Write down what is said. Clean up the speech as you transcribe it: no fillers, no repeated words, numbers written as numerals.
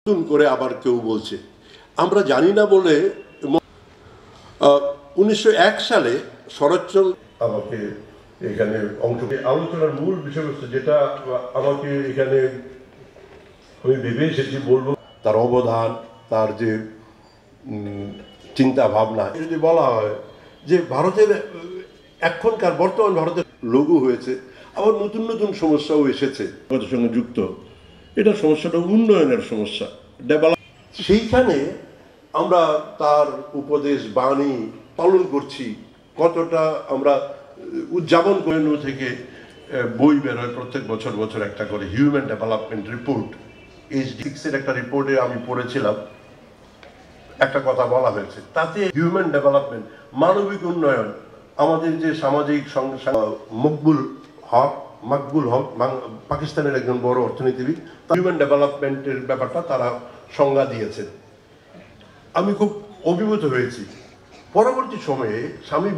নতুন করে আবার কেউ বলছে আমরা জানি না বলে 1901 সালে শরৎচন্দ্র আমাকে এখানে অংশ আলোচনার মূল বিষয়বস্তু যেটা আমাকে এখানে আমি ভেবে এসেছি বলবো তার অবদান তার যে চিন্তা ভাবনা যদি বলা হয় যে ভারতের এখনকার বর্তমান ভারতের লঘু হয়েছে আবার নতুন নতুন সমস্যাও এসেছে ভারতের সঙ্গে যুক্ত এটা সমস্যাটা উন্নয়নের সমস্যা ডেভেলপ সেইখানে আমরা তার উপদেশ বাণী পালন করছি কতটা আমরা উদযাপন করে থেকে বই বেরোয় প্রত্যেক বছর বছর একটা করে হিউম্যান ডেভেলপমেন্ট রিপোর্ট এইচডি6-এর একটা রিপোর্টে আমি পড়েছিলাম একটা কথা বলা হয়েছে তাতে হিউম্যান ডেভেলপমেন্ট মানবিক উন্নয়ন আমাদের যে সামাজিক মকবুল হক পাকিস্তানের একজন বড় অর্থনীতিবিদ হিউম্যান ডেভেলপমেন্টের ব্যাপারটা তারা সংজ্ঞা দিয়েছেন আমি খুব অভিভূত হয়েছি পরবর্তী সময়ে স্বামী